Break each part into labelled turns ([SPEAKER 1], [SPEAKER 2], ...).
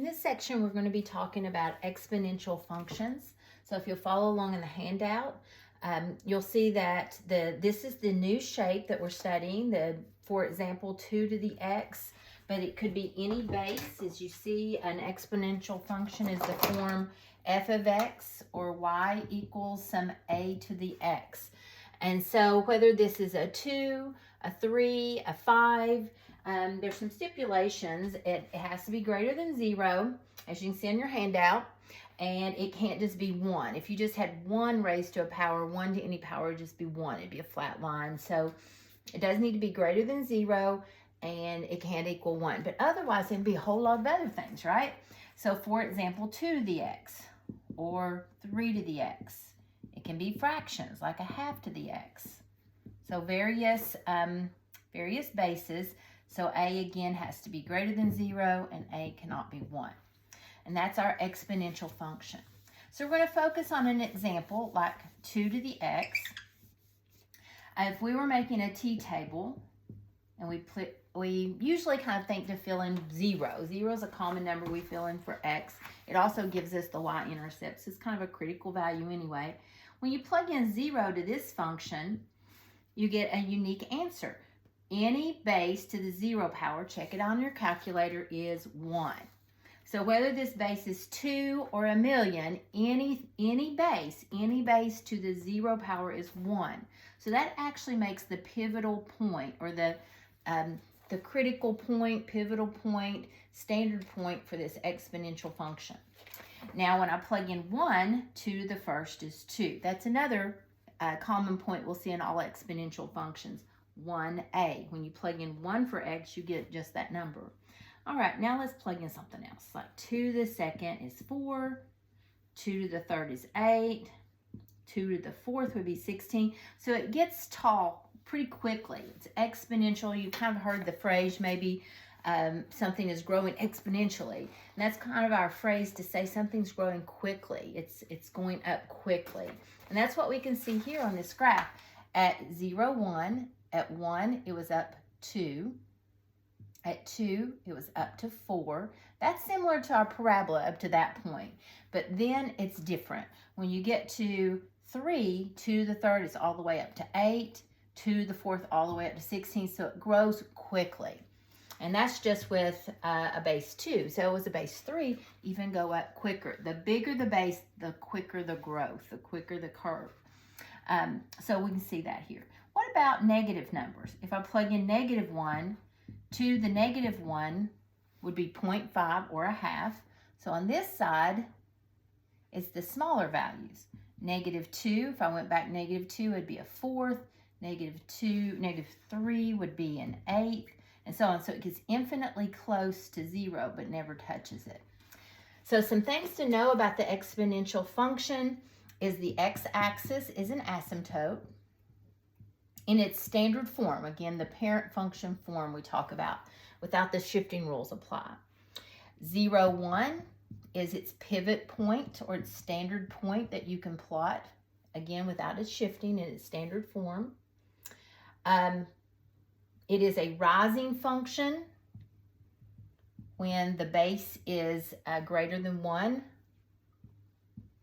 [SPEAKER 1] In this section, we're going to be talking about exponential functions. So if you'll follow along in the handout, you'll see that this is the new shape that we're studying, for example, 2 to the x, but it could be any base. As you see, an exponential function is the form f of x or y equals some a to the x. And so whether this is a 2, a 3, a 5, there's some stipulations. It has to be greater than 0, as you can see on your handout, and it can't just be 1. If you just had 1 raised to a power, 1 to any power would just be 1. It'd be a flat line. So it does need to be greater than 0, and it can't equal 1. But otherwise, it'd be a whole lot of other things, right? So for example, 2 to the x or 3 to the x. It can be fractions, like a half to the x. So various bases. So a, again, has to be greater than 0, and a cannot be 1. And that's our exponential function. So we're going to focus on an example like 2 to the x. If we were making a t-table, and we usually kind of think to fill in 0. 0 is a common number we fill in for x. It also gives us the y-intercept, so it's kind of a critical value anyway. When you plug in 0 to this function, you get a unique answer. Any base to the 0 power, check it on your calculator, is 1. So whether this base is 2 or a million, any base to the 0 power is 1. So that actually makes the pivotal point, or the critical point, pivotal point, standard point for this exponential function. Now when I plug in 1, 2 to the first is 2. That's another common point we'll see in all exponential functions. 1a. When you plug in 1 for x, you get just that number. All right, now let's plug in something else. Like 2 to the second is 4, 2 to the third is 8, 2 to the fourth would be 16. So it gets tall pretty quickly. It's exponential. You've kind of heard the phrase maybe something is growing exponentially. And that's kind of our phrase to say something's growing quickly. It's going up quickly. And that's what we can see here on this graph. At 0, 1, at 1, it was up 2. At 2, it was up to 4. That's similar to our parabola up to that point. But then it's different. When you get to 3, 2 to the third is all the way up to 8. 2 to the fourth all the way up to 16. So it grows quickly. And that's just with a base 2. So with a base 3, even go up quicker. The bigger the base, the quicker the growth, the quicker the curve. So we can see that here. What about negative numbers? If I plug in -1, to the -1 would be 0.5 or a half. So on this side, it's the smaller values. -2, if I went back -2, it would be a fourth. -2, -3 would be an eighth, and so on. So it gets infinitely close to 0, but never touches it. So some things to know about the exponential function is the x-axis is an asymptote in its standard form. Again, the parent function form we talk about without the shifting rules apply. 0, 1 is its pivot point or its standard point that you can plot, again, without it shifting in its standard form. It is a rising function when the base is greater than 1.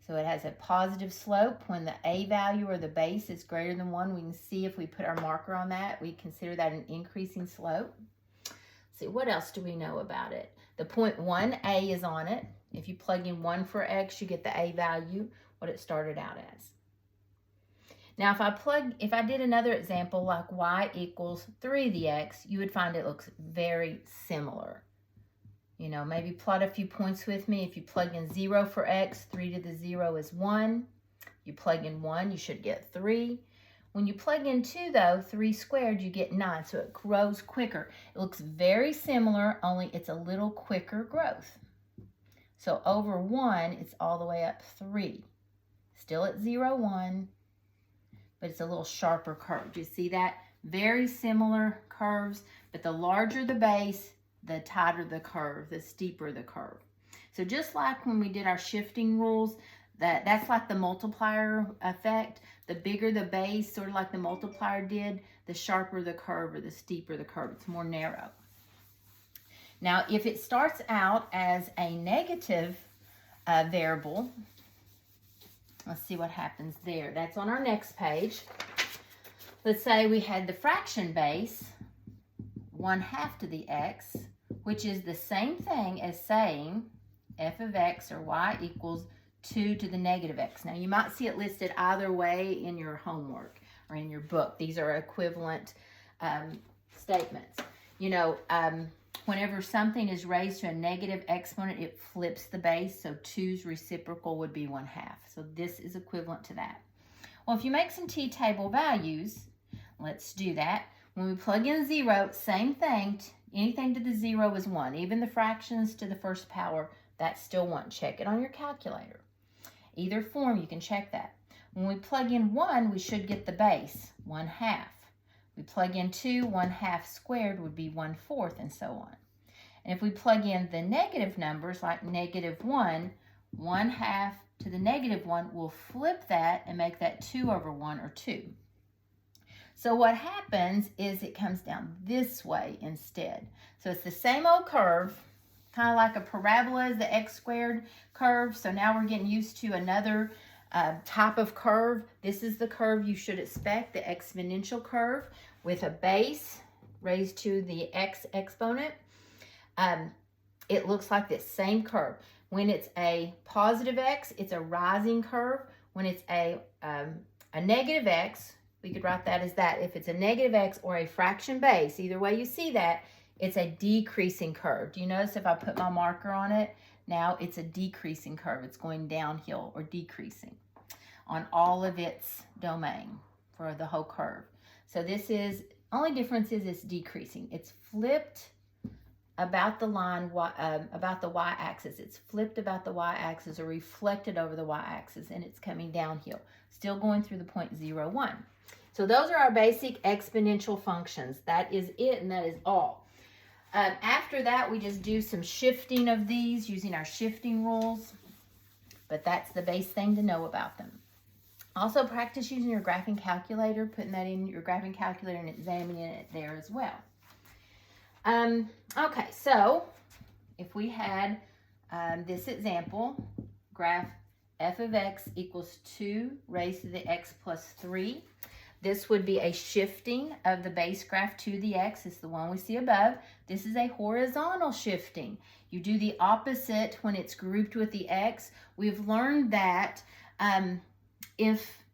[SPEAKER 1] So it has a positive slope. When the a value or the base is greater than 1, we can see if we put our marker on that, we consider that an increasing slope. Let's see, what else do we know about it? The point 1a is on it. If you plug in 1 for x, you get the a value, what it started out as. Now if I did another example like y equals 3 to the x, you would find it looks very similar. You know, maybe plot a few points with me. If you plug in 0 for x, 3 to the 0 is 1. You plug in 1, you should get 3. When you plug in 2, though, 3 squared, you get 9, so it grows quicker. It looks very similar, only it's a little quicker growth. So over 1, it's all the way up 3. Still at 0, 1, but it's a little sharper curve. Do you see that? Very similar curves, but the larger the base, the tighter the curve, the steeper the curve. So just like when we did our shifting rules, that's like the multiplier effect. The bigger the base, sort of like the multiplier did, the sharper the curve or the steeper the curve. It's more narrow. Now, if it starts out as a negative variable, let's see what happens there. That's on our next page. Let's say we had the fraction base, 1/2 to the x, which is the same thing as saying f of x or y equals 2 to the negative x. Now, you might see it listed either way in your homework or in your book. These are equivalent statements. You know, whenever something is raised to a negative exponent, it flips the base, so 2's reciprocal would be 1/2. So this is equivalent to that. Well, if you make some t-table values, let's do that. When we plug in 0, same thing. Anything to the 0 is 1. Even the fractions to the first power, that's still 1. Check it on your calculator. Either form, you can check that. When we plug in 1, we should get the base, 1/2. We plug in 2, 1/2 squared would be 1/4, and so on. And if we plug in the negative numbers, like -1, 1/2 to the -1, we'll flip that and make that 2/1 or 2. So what happens is it comes down this way instead. So it's the same old curve, kind of like a parabola is the x squared curve. So now we're getting used to another type of curve. This is the curve you should expect, the exponential curve with a base raised to the x exponent. It looks like this same curve. When it's a positive x, it's a rising curve. When it's a negative x, we could write that as that. If it's a negative x or a fraction base, either way you see that, it's a decreasing curve. Do you notice if I put my marker on it, now it's a decreasing curve. It's going downhill or decreasing on all of its domain for the whole curve. So this is, only difference is it's decreasing. It's flipped about the line, about the y-axis. It's flipped about the y-axis or reflected over the y-axis, and it's coming downhill, still going through the point 0, 1. So those are our basic exponential functions. That is it, and that is all. After that, we just do some shifting of these using our shifting rules, but that's the base thing to know about them. Also, practice using your graphing calculator, putting that in your graphing calculator and examining it there as well. Okay, so if we had this example, graph f of x equals 2 raised to the x plus 3. This would be a shifting of the base graph to the x. It's the one we see above. This is a horizontal shifting. You do the opposite when it's grouped with the x. We've learned that if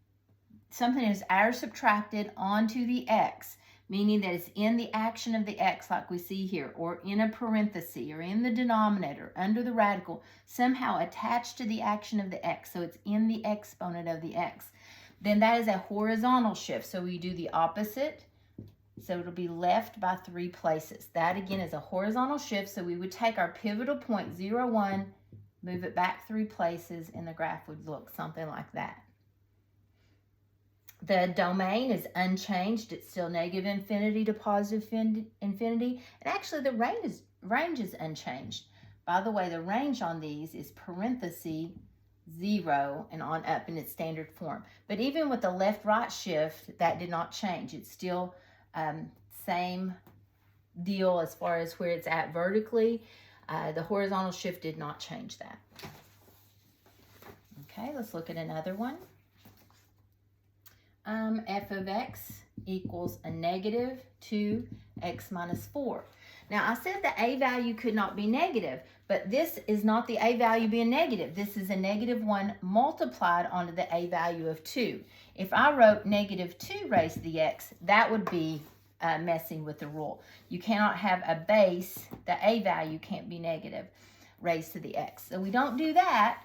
[SPEAKER 1] something is adder subtracted onto the x, meaning that it's in the action of the x like we see here, or in a parenthesis, or in the denominator, under the radical, somehow attached to the action of the x, so it's in the exponent of the x, then that is a horizontal shift. So we do the opposite, so it'll be left by 3 places. That again is a horizontal shift, so we would take our pivotal point 0, 1, move it back 3 places, and the graph would look something like that. The domain is unchanged. It's still negative infinity to positive infinity. And actually the range is unchanged. By the way, the range on these is parenthesis 0 and on up in its standard form. But even with the left-right shift, that did not change. It's still same deal as far as where it's at vertically. The horizontal shift did not change that. Okay, let's look at another one. F of x equals a negative 2x minus 4. Now, I said the a value could not be negative, but this is not the a value being negative. This is a -1 multiplied onto the a value of 2. If I wrote -2 raised to the x, that would be messing with the rule. You cannot have a base, the a value can't be negative raised to the x. So we don't do that.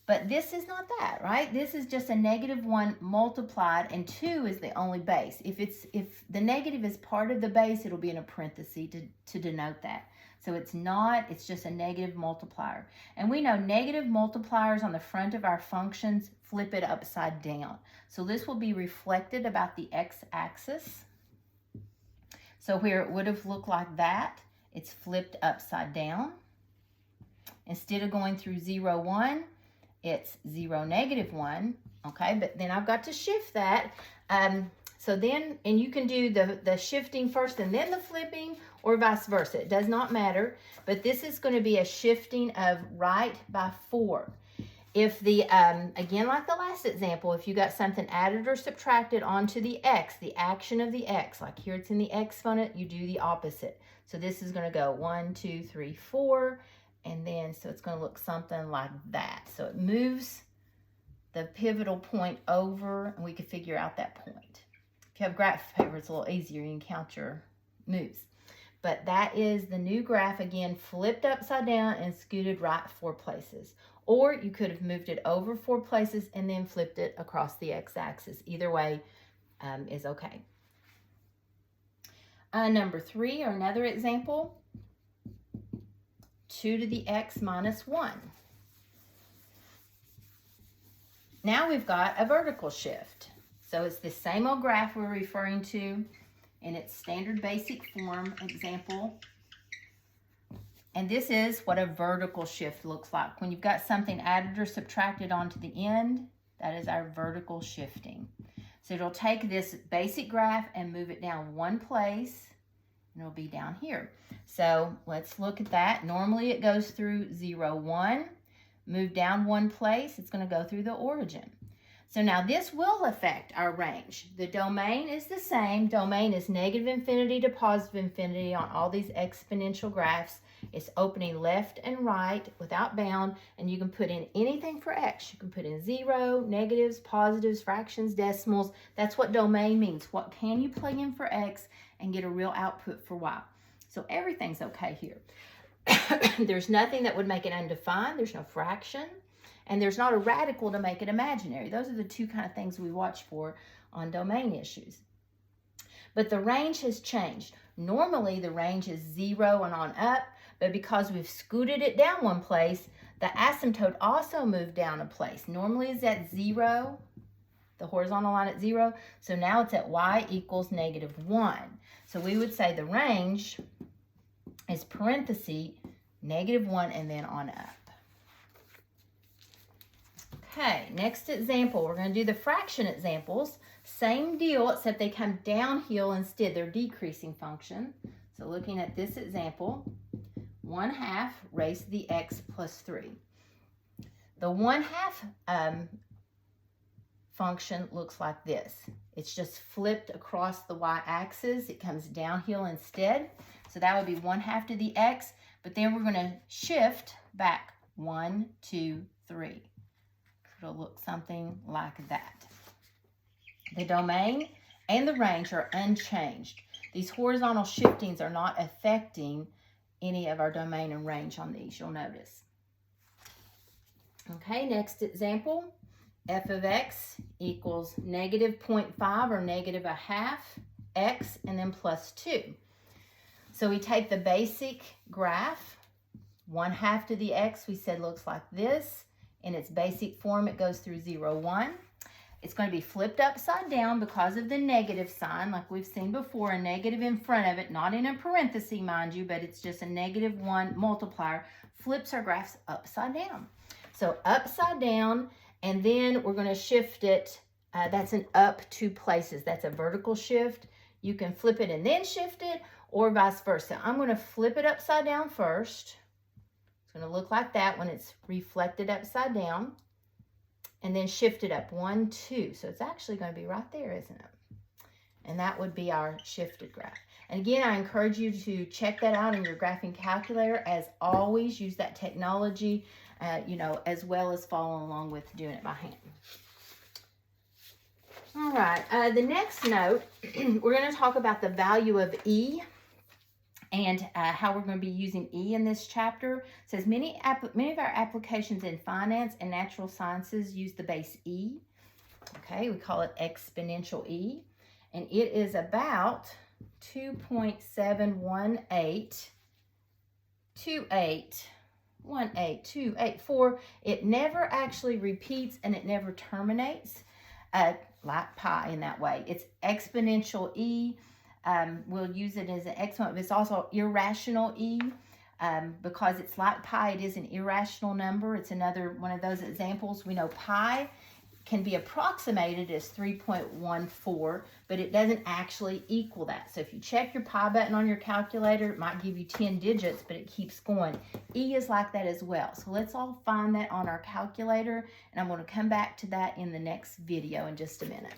[SPEAKER 1] But this is not that, right? This is just a -1 multiplied, and 2 is the only base. If the negative is part of the base, it'll be in a parenthesis to denote that. So it's not, it's just a negative multiplier. And we know negative multipliers on the front of our functions flip it upside down. So this will be reflected about the x-axis. So where it would have looked like that, it's flipped upside down. Instead of going through 0, 1, it's 0, -1, okay? But then I've got to shift that. So then, and you can do the shifting first and then the flipping, or vice versa. It does not matter, but this is going to be a shifting of right by 4. If the, again, like the last example, if you got something added or subtracted onto the x, the action of the x, like here it's in the exponent, you do the opposite. So this is going to go 1, 2, 3, 4, and then, so it's going to look something like that. So it moves the pivotal point over, and we can figure out that point. If you have graph paper, it's a little easier. You can count your moves. But that is the new graph, again, flipped upside down and scooted right 4 places. Or you could have moved it over 4 places and then flipped it across the x-axis. Either way is okay. Number 3, or another example, 2 to the x minus 1. Now we've got a vertical shift. So it's the same old graph we're referring to in its standard basic form example. And this is what a vertical shift looks like. When you've got something added or subtracted onto the end, that is our vertical shifting. So it'll take this basic graph and move it down 1 place, and it'll be down here. So let's look at that. Normally it goes through 0, 1. Move down 1 place, it's going to go through the origin. So now this will affect our range. The domain is the same. Domain is negative infinity to positive infinity on all these exponential graphs. It's opening left and right without bound, and you can put in anything for x. You can put in 0, negatives, positives, fractions, decimals. That's what domain means. What can you plug in for x and get a real output for y? So everything's okay here. There's nothing that would make it undefined. There's no fraction. And there's not a radical to make it imaginary. Those are the 2 kind of things we watch for on domain issues. But the range has changed. Normally the range is 0 and on up, but because we've scooted it down 1 place, the asymptote also moved down a place. Normally it's at 0, the horizontal line at 0, so now it's at y equals -1. So we would say the range is parenthesis -1 and then on up. Okay, next example, we're going to do the fraction examples. Same deal, except they come downhill instead. They're decreasing function. So looking at this example, 1/2 raised to the x plus 3. The 1/2 function looks like this. It's just flipped across the y-axis. It comes downhill instead. So that would be 1/2 to the x, but then we're going to shift back 1, 2, 3. It'll look something like that. The domain and the range are unchanged. These horizontal shiftings are not affecting any of our domain and range on these, you'll notice. Okay, next example, f of x equals -0.5 or -1/2 x and then plus 2. So we take the basic graph, 1/2 to the x, we said looks like this. In its basic form, it goes through 0, 1. It's going to be flipped upside down because of the negative sign, like we've seen before, a negative in front of it, not in a parenthesis, mind you, but it's just a -1 multiplier, flips our graphs upside down. So upside down, and then we're going to shift it. That's an up 2 places. That's a vertical shift. You can flip it and then shift it, or vice versa. I'm going to flip it upside down first. It's going to look like that when it's reflected upside down, and then shift it up 1, 2. So it's actually going to be right there, isn't it? And that would be our shifted graph. And again, I encourage you to check that out in your graphing calculator. As always, use that technology, as well as following along with doing it by hand. All right, the next note, we're going to talk about the value of E and how we're going to be using E in this chapter. It says many of our applications in finance and natural sciences use the base E. Okay, we call it exponential E, and it is about 2.71828. It never actually repeats and it never terminates, like pi in that way. It's exponential E. We'll use it as an exponent, but it's also irrational E, because it's like pi. It is an irrational number. It's another one of those examples. We know pi can be approximated as 3.14, but it doesn't actually equal that. So if you check your pi button on your calculator, it might give you 10 digits, but it keeps going. E is like that as well. So let's all find that on our calculator, and I'm going to come back to that in the next video in just a minute.